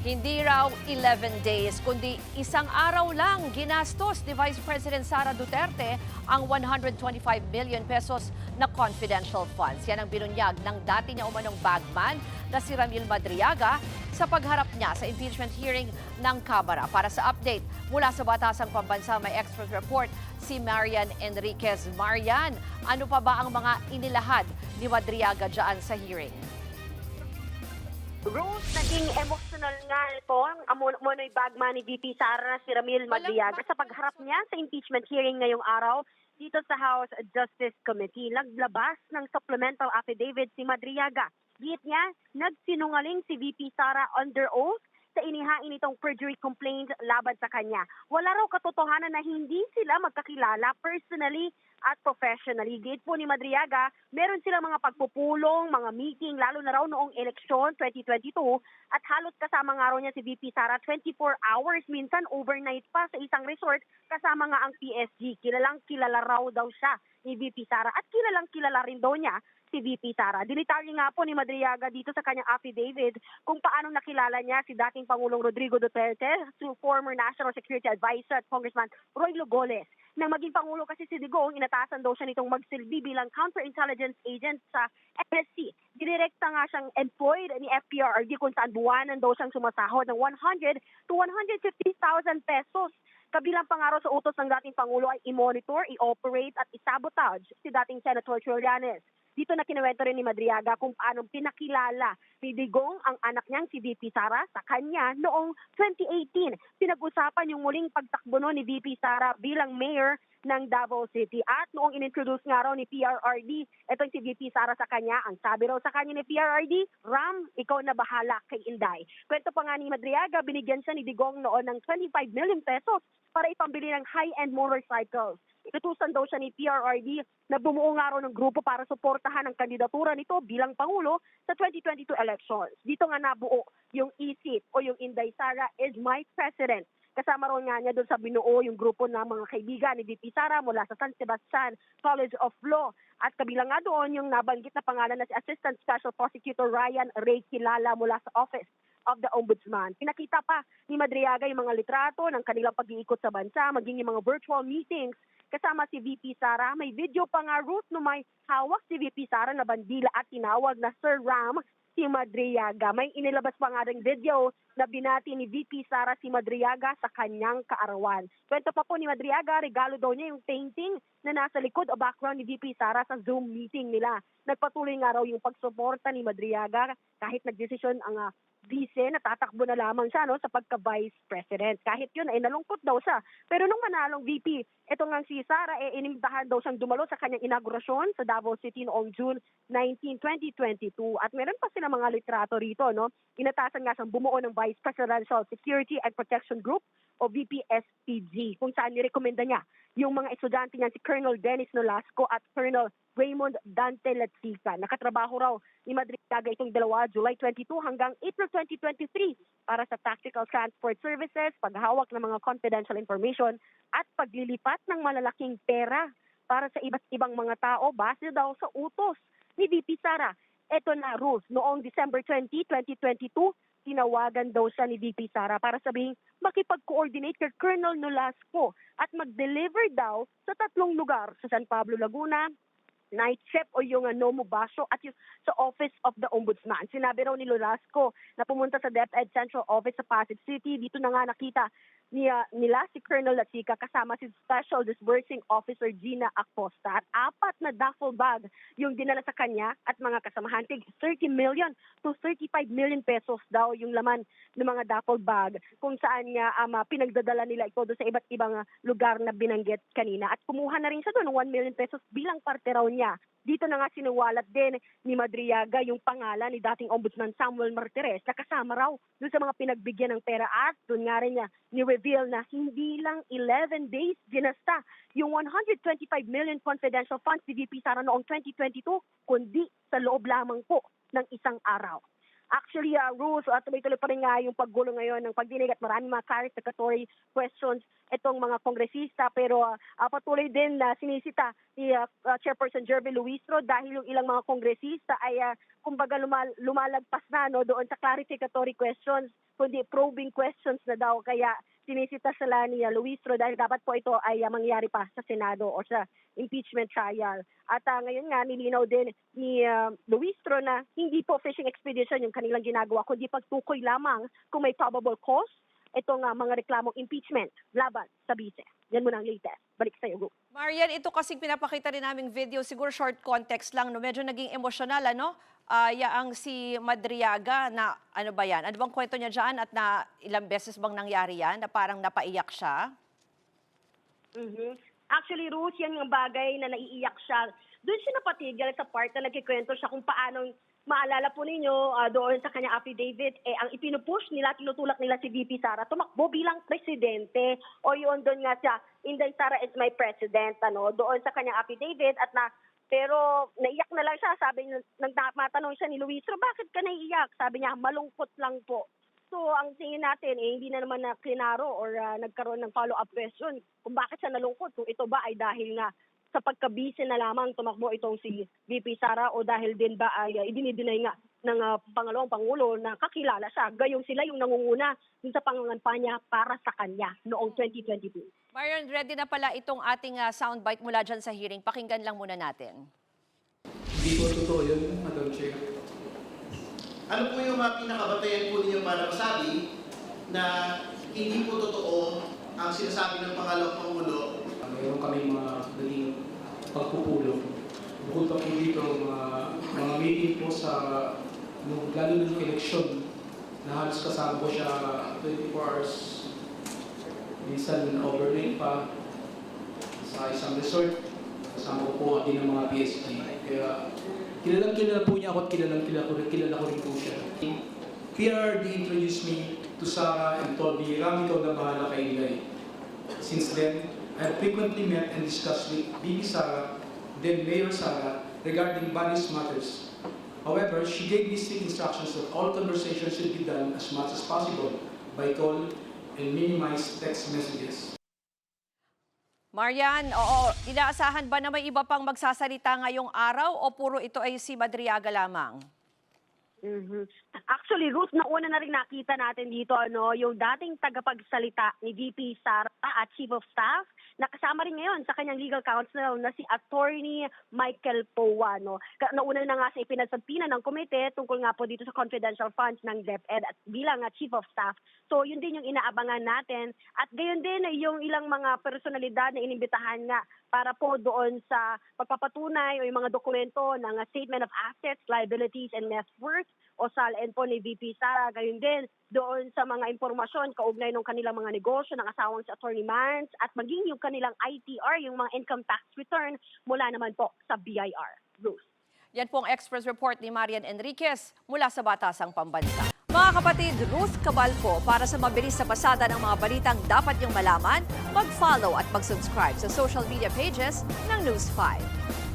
Hindi raw 11 days, kundi isang araw lang ginastos ni Vice President Sara Duterte ang 125 million pesos na confidential funds. Yan ang binunyag ng dati niya umanong bagman na si Ramil Madriaga sa pagharap niya sa impeachment hearing ng Kamara. Para sa update mula sa Batasang Pambansa, may expert report si Marian Enriquez. Marian, ano pa ba ang mga inilahad ni Madriaga dyan sa hearing? Rose, naging emotional nga po ang amonoy bagman ni VP Sara si Ramil Madriaga sa pagharap niya sa impeachment hearing ngayong araw dito sa House Justice Committee. Naglabas ng supplemental affidavit si Madriaga. Giit niya, nagsinungaling si VP Sara under oath sa inihain nitong perjury complaint laban sa kanya. Wala raw katotohanan na hindi sila magkakilala personally at professionally. Giit po ni Madriaga, meron silang mga pagpupulong, mga meeting, lalo na raw noong eleksyon 2022 at halos kasama nga raw niya si VP Sara 24 hours, minsan overnight pa sa isang resort kasama nga ang PSG. Kilalang kilala raw daw siya ni VP Sara at kilalang kilala rin daw niya si VP Sara. Dinitalye nga po ni Madriaga dito sa kanyang affidavit kung paano nakilala niya si dating Pangulong Rodrigo Duterte through former National Security Advisor at Congressman Roy Lugoles. Nang maging Pangulo kasi si Digong, inatasan daw siya nitong magsilbi bilang counterintelligence agent sa NSC. Dinirekta nga siyang employed ni FPRRD kung saan buwanan daw siyang sumasahod ng 100 to 150,000 pesos. Kabilang pangaraw sa utos ng dating Pangulo ay i-monitor, i-operate at i-sabotage si dating Senator Trillanes. Dito na kinuwento rin ni Madriaga kung paano pinakilala ni Digong ang anak niyang si VP Sara sa kanya noong 2018. Pinag-usapan yung muling pagtakbo ni VP Sara bilang mayor ng Davao City. At noong inintroduce nga raw ni PRRD, itong si VP Sara sa kanya, ang sabi raw sa kanya ni PRRD, Ram, ikaw na bahala kay Inday. Kwento pa nga ni Madriaga, binigyan siya ni Digong noon ng 25 million pesos para ipambili ng high-end motorcycles. Inutusan daw siya ni PRRD na bumuo nga raw ng grupo para suportahan ang kandidatura nito bilang Pangulo sa 2022 elections. Dito nga nabuo yung ISIP o yung Inday Sara is my president. Kasama raw nga niya doon sa binuo yung grupo ng mga kaibigan ni VP Sara mula sa San Sebastian College of Law. At kabilang nga doon yung nabanggit na pangalan na si Assistant Special Prosecutor Ryan Ray Kilala mula sa Office of the Ombudsman. Pinakita pa ni Madriaga yung mga litrato ng kanilang pag-iikot sa bansa, maging yung mga virtual meetings kasama si VP Sara. May video pa nga, Ruth, no may hawak si VP Sara na bandila at tinawag na Sir Ram si Madriaga. May inilabas pa nga ring video na binati ni VP Sara si Madriaga sa kanyang kaarawan. Kwento pa po ni Madriaga, regalo daw niya yung painting na nasa likod o background ni VP Sara sa Zoom meeting nila. Nagpatuloy nga raw yung pagsuporta ni Madriaga kahit nagdesisyon ang vice na tatakbo na lamang siya sa pagka-vice president. Kahit yun ay nalungkot daw siya. Pero nung manalong VP, ito nga si Sara, inimbitahan daw siyang dumalo sa kanyang inaugurasyon sa Davao City noong June 19, 2022. At meron pa sila mga litrato rito. Inatasan nga siyang bumuo ng Vice Presidential Security and Protection Group o VPSPG, kung saan nirekomenda niya yung mga estudyante niya si Colonel Dennis Nolasco at Colonel Raymond Dante Latsica. Nakatrabaho raw ni Madriaga itong dalawa, July 22 hanggang April 2023 para sa Tactical Transport Services, paghawak ng mga confidential information at paglilipat ng malalaking pera para sa iba't ibang mga tao base daw sa utos ni VP Sara. Ito na, Ruth, noong December 20, 2022, tinawagan daw siya ni VP Sara para sabihing makipag-coordinate kay Colonel Nolasco at mag-deliver daw sa 3 lugar, sa San Pablo, Laguna, Night Chef o yung Nomo Basho at yung sa Office of the Ombudsman. Sinabi raw ni Nolasco na pumunta sa DepEd Central Office sa Pasig City. Dito na nga nakita nila si Colonel Latsica kasama si Special Disbursing Officer Gina Acosta at 4 na duffel bag yung dinala sa kanya at mga kasamahan. 30 million to 35 million pesos daw yung laman ng mga duffel bag kung saan niya pinagdadala nila ito doon sa iba't ibang lugar na binanggit kanina. At kumuha na rin siya doon ng 1 million pesos bilang parte raw niya. Dito na nga sinuwalat din ni Madriaga yung pangalan ni dating Ombudsman Samuel Martires na kasama raw doon sa mga pinagbigyan ng pera at doon nga rin niya ni-reveal na hindi lang 11 days ginasta yung 125 million confidential funds ni VP Sara noong 2022 kundi sa loob lamang po ng isang araw. Actually, Ruth, tuloy-tuloy pa rin nga yung paggulo ngayon ng pagdinig at maraming mga clarificatory questions itong mga kongresista. Pero patuloy din na sinisita ni Chairperson Jervin Luistro dahil yung ilang mga kongresista ay kumbaga lumalagpas na no doon sa clarificatory questions, kundi probing questions na daw. Kaya sinisita sila ni Luistro dahil dapat po ito ay mangyari pa sa Senado o sa impeachment trial. At ngayon nga, nilinaw din ni Luistro na hindi po fishing expedition yung kanilang ginagawa, kundi pagtukoy lamang kung may probable cause itong mga reklamong impeachment laban sa bise. Yan muna ang latest. Balik sa iyo, Go. Marian, ito kasing pinapakita rin naming video, siguro short context lang, no? Medyo naging emosyonal, ano? Yaang si Madriaga na, ano ba yan? Ano bang kwento niya dyan at na ilang beses bang nangyari yan na parang napaiyak siya? Actually, Ruth, yan yung bagay na naiiyak siya. Doon siya napatigil sa part na nagkikwento siya kung paano, maalala po ninyo doon sa kanyang affidavit, ang ipinupush nila, tinutulak nila si VP Sara, tumakbo bilang presidente. O yun, doon nga siya, Inday Sara is my president, doon sa kanyang affidavit. Pero naiyak na lang siya, sabi niya, matanong siya ni Luistro, bakit ka naiiyak? Sabi niya, malungkot lang po. So, ang tingin natin, hindi na naman na klinaro or nagkaroon ng follow-up question kung bakit siya nalungkot. Kung ito ba ay dahil nga sa pagkabisi na lamang tumakbo itong si VP Sara o dahil din ba ay idinideny nga ng pangalawang Pangulo na kakilala siya. Gayong sila yung nangunguna dun sa pangangampanya para sa kanya noong 2022. Marian, ready na pala itong ating soundbite mula dyan sa hearing. Pakinggan lang muna natin. Hindi po totoo yun, Madam Chair. Ano po yung mga pinakabatayan po ninyo para masabi na hindi po totoo ang sinasabi ng pangalawang Pangulo? Mayroon kami mga dating pagpupulong. Bukod pa po dito, mga meeting po sa, lalo na ng eleksyon, na halos kasama ko siya 24 hours. Minsan overnight pa sa isang resort. Kasama ko po din ng mga PSG. Kaya kilala po niya ako at kilala ko rin po siya. PRD introduced me to Sara and told me, Ram, ikaw na bahala kay Inday. Since then, I have frequently met and discussed with VP Sara, then Mayor Sara, regarding various matters. However, she gave me strict instructions that all conversations should be done as much as possible by call and minimize text messages. Marian, oo, inaasahan ba na may iba pang magsasalita ngayong araw o puro ito ay si Madriaga lamang? Actually, Ruth, nauna na rin nakita natin dito yung dating tagapagsalita ni VP Sara at Chief of Staff na kasama rin ngayon sa kanyang legal counsel na si Attorney Michael Powa. Nauna na nga sa ipinagsagpina ng komite tungkol nga po dito sa confidential funds ng DepEd at bilang Chief of Staff. So yun din yung inaabangan natin at gayon din yung ilang mga personalidad na inimbitahan nga para po doon sa pagpapatunay o yung mga dokumento ng Statement of Assets, Liabilities, and Net Worth o SALN po ni VP Sara. Gayon din doon sa mga impormasyon kaugnay ng kanilang mga negosyo ng asawang si Attorney Mans at maging yung kanilang ITR, yung mga income tax return mula naman po sa BIR. Ruth. Yan po ang Express Report ni Marian Enriquez mula sa Batasang Pambansa. Mga kapatid, Ruth Cabal po para sa mabilis na pasada ng mga balitang dapat niyong malaman, mag-follow at mag-subscribe sa social media pages ng News 5.